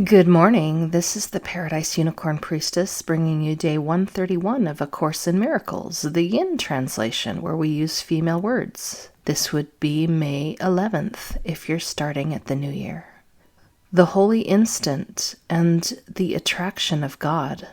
Good morning. This is the Paradise Unicorn Priestess bringing you day 131 of A Course in Miracles, the Yin translation, where we use female words. This would be May 11th if you're starting at the new year. The holy instant and the attraction of God.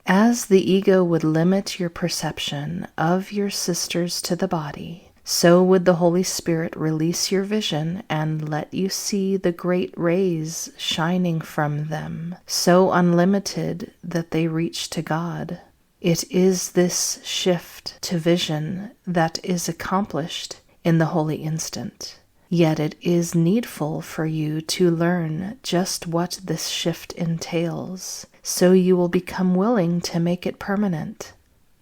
As the ego would limit your perception of your sisters to the body, so would the Holy Spirit release your vision and let you see the great rays shining from them, so unlimited that they reach to God. It is this shift to vision that is accomplished in the holy instant. Yet it is needful for you to learn just what this shift entails, so you will become willing to make it permanent.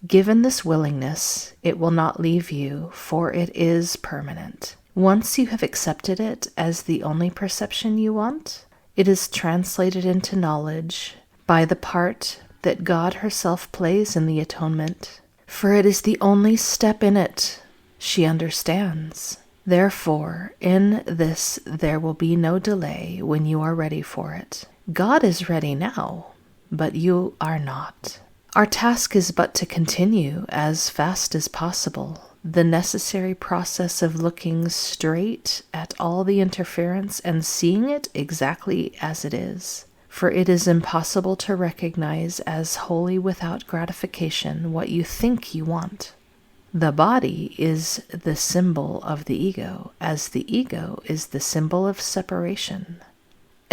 Given this willingness, it will not leave you, for it is permanent. Once you have accepted it as the only perception you want, it is translated into knowledge by the part that God herself plays in the atonement, for it is the only step in it she understands. Therefore, in this there will be no delay when you are ready for it. God is ready now, but you are not. Our task is but to continue as fast as possible the necessary process of looking straight at all the interference and seeing it exactly as it is. For it is impossible to recognize as wholly without gratification what you think you want. The body is the symbol of the ego, as the ego is the symbol of separation.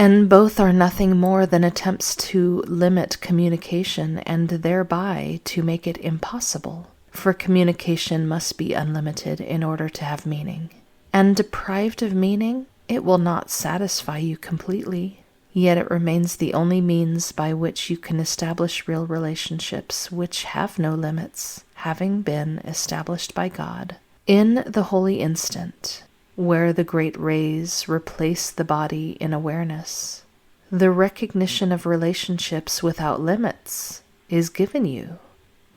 And both are nothing more than attempts to limit communication and thereby to make it impossible. For communication must be unlimited in order to have meaning. And deprived of meaning, it will not satisfy you completely. Yet it remains the only means by which you can establish real relationships which have no limits, having been established by God. In the holy instant, where the great rays replace the body in awareness, the recognition of relationships without limits is given you.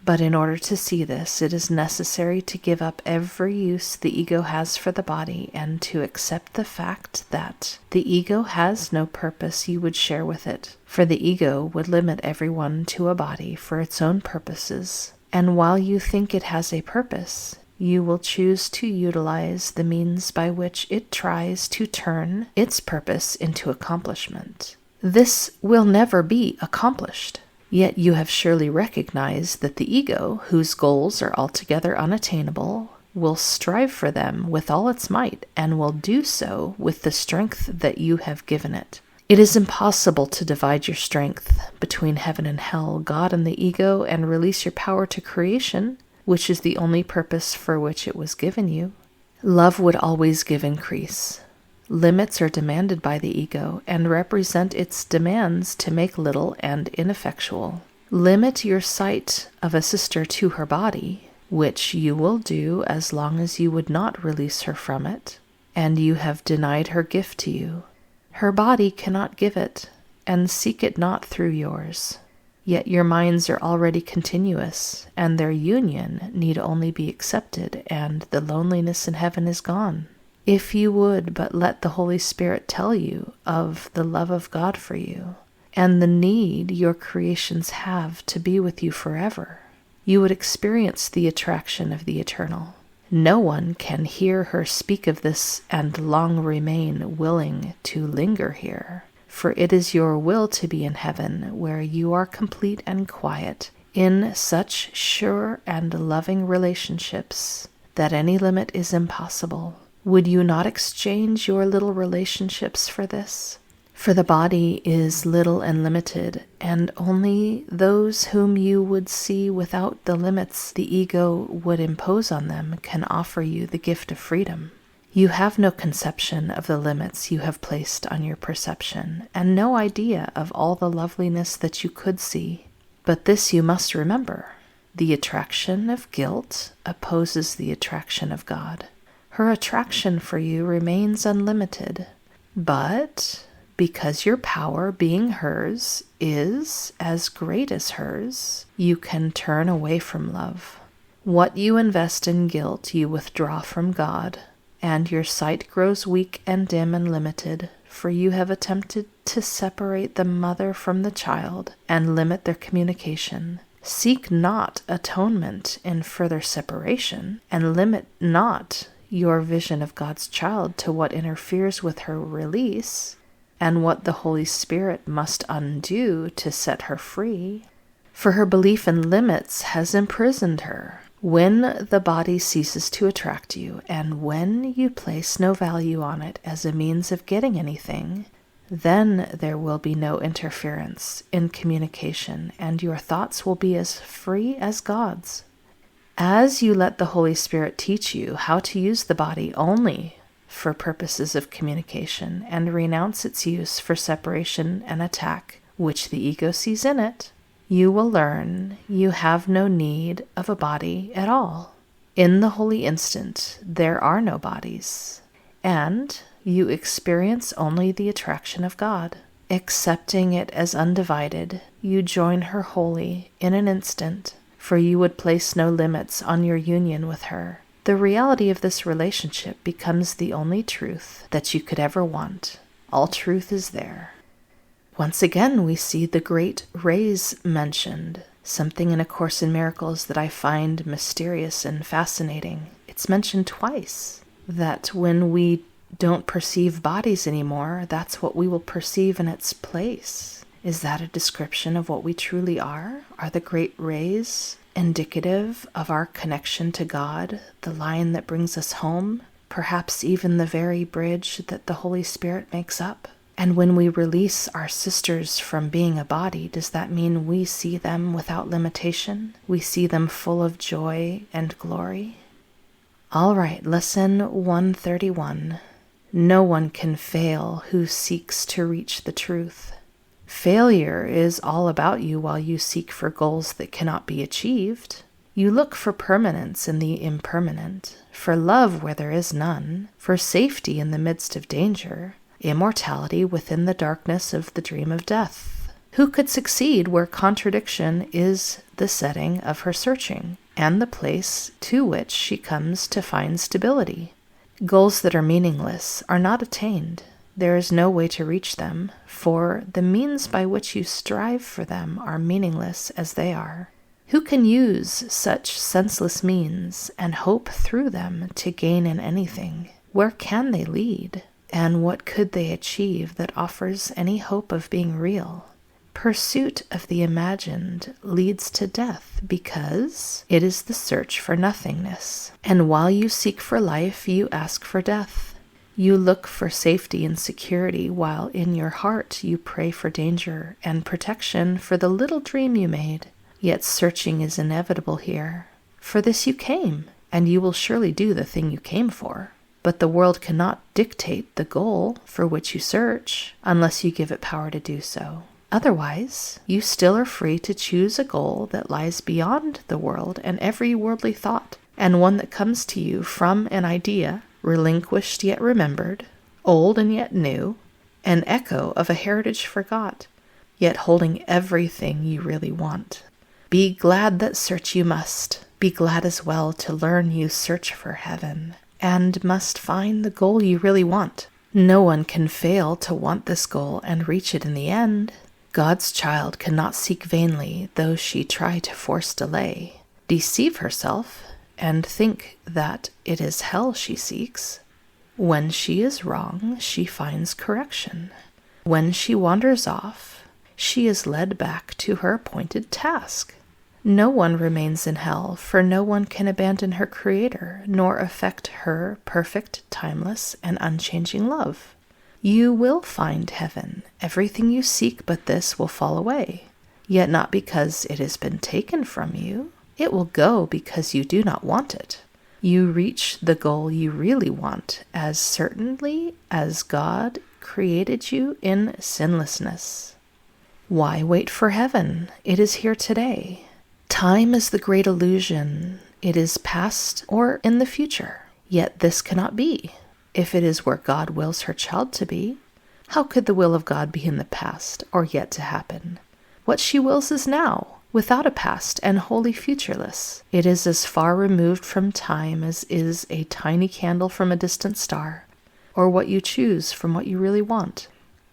But in order to see this, it is necessary to give up every use the ego has for the body and to accept the fact that the ego has no purpose you would share with it, for the ego would limit everyone to a body for its own purposes. And while you think it has a purpose, you will choose to utilize the means by which it tries to turn its purpose into accomplishment. This will never be accomplished. Yet you have surely recognized that the ego, whose goals are altogether unattainable, will strive for them with all its might and will do so with the strength that you have given it. It is impossible to divide your strength between heaven and hell, God and the ego, and release your power to creation, which is the only purpose for which it was given you. Love would always give increase. Limits are demanded by the ego and represent its demands to make little and ineffectual. Limit your sight of a sister to her body, which you will do as long as you would not release her from it, and you have denied her gift to you. Her body cannot give it, and seek it not through yours. Yet your minds are already continuous, and their union need only be accepted, and the loneliness in heaven is gone. If you would but let the Holy Spirit tell you of the love of God for you, and the need your creations have to be with you forever, you would experience the attraction of the eternal. No one can hear her speak of this and long remain willing to linger here. For it is your will to be in heaven, where you are complete and quiet, in such sure and loving relationships that any limit is impossible. Would you not exchange your little relationships for this? For the body is little and limited, and only those whom you would see without the limits the ego would impose on them can offer you the gift of freedom. You have no conception of the limits you have placed on your perception, and no idea of all the loveliness that you could see. But this you must remember: the attraction of guilt opposes the attraction of God. Her attraction for you remains unlimited, but because your power, being hers, is as great as hers, you can turn away from love. What you invest in guilt you withdraw from God, and your sight grows weak and dim and limited, for you have attempted to separate the mother from the child and limit their communication. Seek not atonement in further separation, and limit not your vision of God's child to what interferes with her release and what the Holy Spirit must undo to set her free. For her belief in limits has imprisoned her. When the body ceases to attract you, and when you place no value on it as a means of getting anything, then there will be no interference in communication, and your thoughts will be as free as God's. As you let the Holy Spirit teach you how to use the body only for purposes of communication and renounce its use for separation and attack, which the ego sees in it, you will learn you have no need of a body at all. In the holy instant, there are no bodies, and you experience only the attraction of God. Accepting it as undivided, you join her wholly in an instant, for you would place no limits on your union with her. The reality of this relationship becomes the only truth that you could ever want. All truth is there. Once again, we see the great rays mentioned, something in A Course in Miracles that I find mysterious and fascinating. It's mentioned twice, that when we don't perceive bodies anymore, that's what we will perceive in its place. Is that a description of what we truly are? Are the great rays indicative of our connection to God, the line that brings us home, perhaps even the very bridge that the Holy Spirit makes up? And when we release our sisters from being a body, does that mean we see them without limitation? We see them full of joy and glory? All right, lesson 131. No one can fail who seeks to reach the truth. Failure is all about you while you seek for goals that cannot be achieved. You look for permanence in the impermanent, for love where there is none, for safety in the midst of danger, immortality within the darkness of the dream of death. Who could succeed where contradiction is the setting of her searching, and the place to which she comes to find stability? Goals that are meaningless are not attained. There is no way to reach them, for the means by which you strive for them are meaningless as they are. Who can use such senseless means and hope through them to gain in anything? Where can they lead? And what could they achieve that offers any hope of being real? Pursuit of the imagined leads to death because it is the search for nothingness. And while you seek for life, you ask for death. You look for safety and security while in your heart you pray for danger and protection for the little dream you made. Yet searching is inevitable here. For this you came, and you will surely do the thing you came for. But the world cannot dictate the goal for which you search unless you give it power to do so. Otherwise, you still are free to choose a goal that lies beyond the world and every worldly thought, and one that comes to you from an idea, relinquished yet remembered, old and yet new, an echo of a heritage forgot, yet holding everything you really want. Be glad that search you must. Be glad as well to learn you search for heaven, and must find the goal you really want. No one can fail to want this goal and reach it in the end. God's child cannot seek vainly, though she try to force delay, deceive herself, and think that it is hell she seeks. When she is wrong, she finds correction. When she wanders off, she is led back to her appointed task. No one remains in hell, for no one can abandon her Creator, nor affect her perfect, timeless, and unchanging love. You will find heaven. Everything you seek but this will fall away, yet not because it has been taken from you. It will go because you do not want it. You reach the goal you really want as certainly as God created you in sinlessness. Why wait for heaven? It is here today. Time is the great illusion. It is past or in the future. Yet this cannot be. If it is where God wills her child to be, how could the will of God be in the past or yet to happen? What she wills is now, without a past and wholly futureless. It is as far removed from time as is a tiny candle from a distant star. or what you choose from what you really want.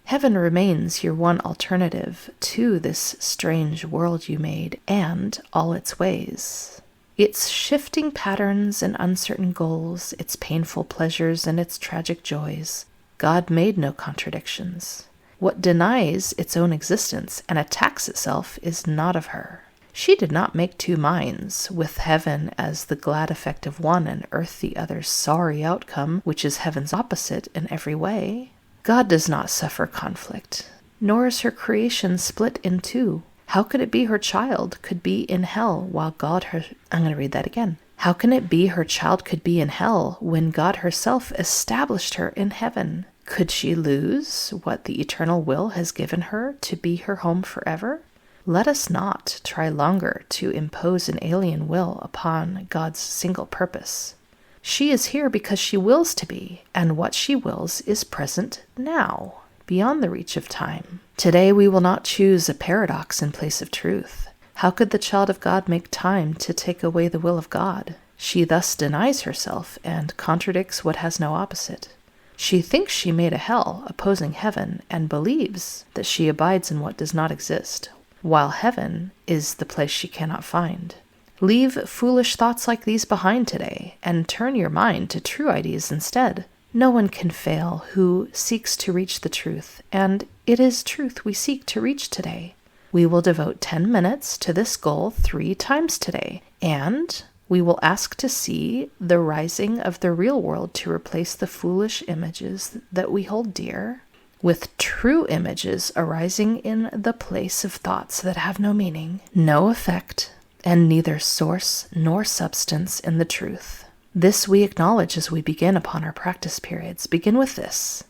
Heaven remains your one alternative to this strange world you made and all its ways. Its shifting patterns and uncertain goals, its painful pleasures and its tragic joys. God made no contradictions. What denies its own existence and attacks itself is not of her. She did not make two minds, with heaven as the glad effect of one and earth the other's sorry outcome, which is heaven's opposite in every way. God does not suffer conflict, nor is her creation split in two. How could it be her child could be in hell while I'm going to read that again. How can it be her child could be in hell when God herself established her in heaven? Could she lose what the eternal will has given her to be her home forever? Let us not try longer to impose an alien will upon God's single purpose. She is here because she wills to be, and what she wills is present now, beyond the reach of time. Today we will not choose a paradox in place of truth. How could the child of God make time to take away the will of God? She thus denies herself and contradicts what has no opposite. She thinks she made a hell opposing heaven and believes that she abides in what does not exist, while heaven is the place she cannot find. Leave foolish thoughts like these behind today and turn your mind to true ideas instead. No one can fail who seeks to reach the truth, and it is truth we seek to reach today. We will devote 10 minutes to this goal 3 times today, and we will ask to see the rising of the real world to replace the foolish images that we hold dear, with true images arising in the place of thoughts that have no meaning, no effect, and neither source nor substance in the truth. This we acknowledge as we begin upon our practice periods. Begin with this.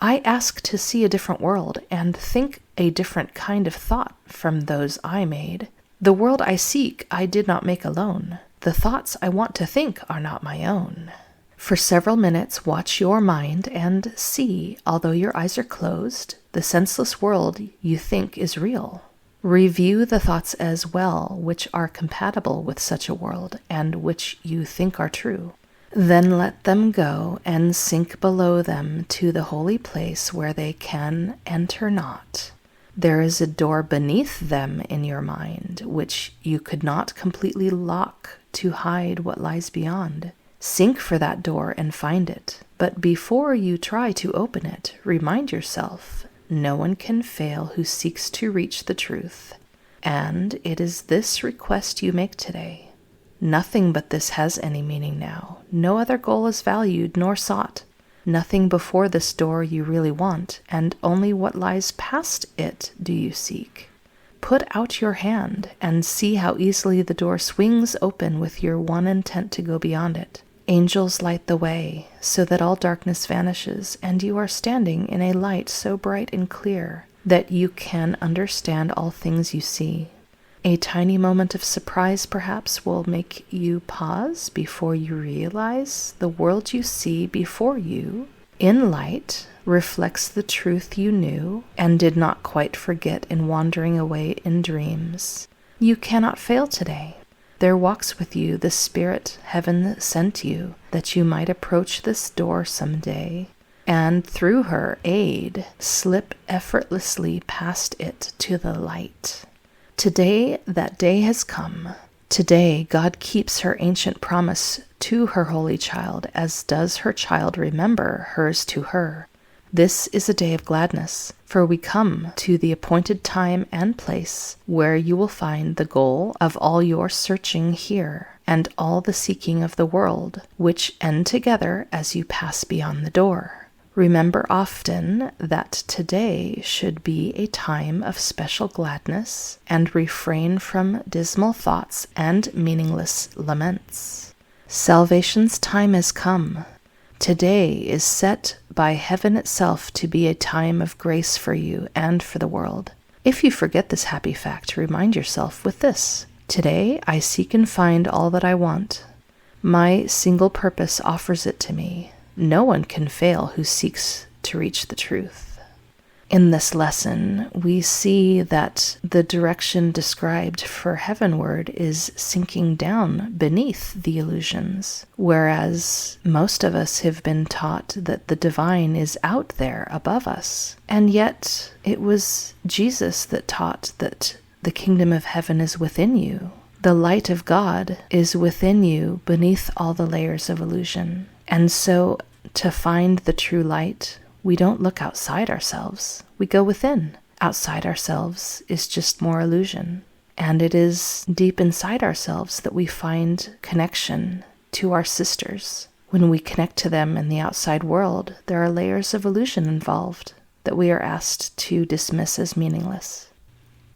I ask to see a different world and think a different kind of thought from those I made. The world I seek I did not make alone. The thoughts I want to think are not my own. For several minutes watch your mind and see, although your eyes are closed, the senseless world you think is real. Review the thoughts as well which are compatible with such a world and which you think are true. Then let them go and sink below them to the holy place where they can enter not. There is a door beneath them in your mind which you could not completely lock to hide what lies beyond. Sink for that door and find it. But before you try to open it, remind yourself, no one can fail who seeks to reach the truth. And it is this request you make today. Nothing but this has any meaning now. No other goal is valued nor sought. Nothing before this door you really want, and only what lies past it do you seek. Put out your hand and see how easily the door swings open with your one intent to go beyond it. Angels light the way, so that all darkness vanishes, and you are standing in a light so bright and clear that you can understand all things you see. A tiny moment of surprise, perhaps, will make you pause before you realize the world you see before you, in light, reflects the truth you knew and did not quite forget in wandering away in dreams. You cannot fail today. There walks with you the spirit heaven sent you, that you might approach this door some day, and through her aid slip effortlessly past it to the light. Today that day has come. Today God keeps her ancient promise to her holy child, as does her child remember hers to her. This is a day of gladness, for we come to the appointed time and place where you will find the goal of all your searching here and all the seeking of the world, which end together as you pass beyond the door. Remember often that today should be a time of special gladness, and refrain from dismal thoughts and meaningless laments. Salvation's time has come. Today is set by heaven itself to be a time of grace for you and for the world. If you forget this happy fact, remind yourself with this. Today I seek and find all that I want. My single purpose offers it to me. No one can fail who seeks to reach the truth. In this lesson, we see that the direction described for heavenward is sinking down beneath the illusions, whereas most of us have been taught that the divine is out there above us. And yet, it was Jesus that taught that the kingdom of heaven is within you. The light of God is within you beneath all the layers of illusion. And so, to find the true light, we don't look outside ourselves. We go within. Outside ourselves is just more illusion. And it is deep inside ourselves that we find connection to our sisters. When we connect to them in the outside world, there are layers of illusion involved that we are asked to dismiss as meaningless.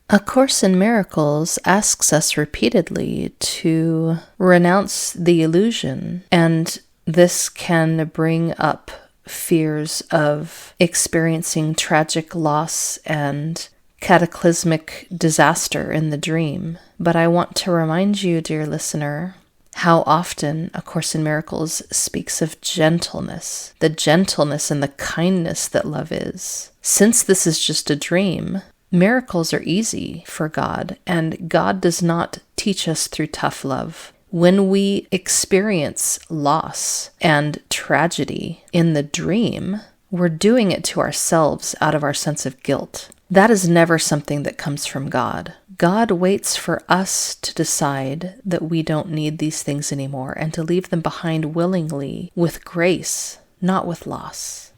A Course in Miracles asks us repeatedly to renounce the illusion, and this can bring up fears of experiencing tragic loss and cataclysmic disaster in the dream. But I want to remind you, dear listener, how often A Course in Miracles speaks of gentleness, the gentleness and the kindness that love is. Since this is just a dream, miracles are easy for God, and God does not teach us through tough love. When we experience loss and tragedy in the dream, we're doing it to ourselves out of our sense of guilt. That is never something that comes from God. God waits for us to decide that we don't need these things anymore and to leave them behind willingly with grace, not with loss.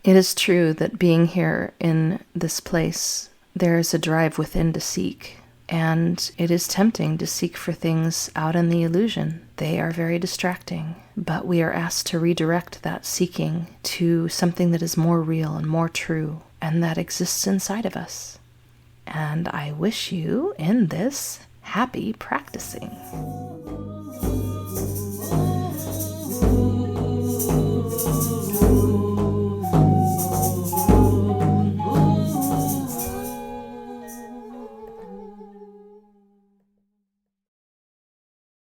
It is true that being here in this place, there is a drive within to seek. And it is tempting to seek for things out in the illusion. They are very distracting, but we are asked to redirect that seeking to something that is more real and more true, and that exists inside of us. And I wish you, in this, happy practicing.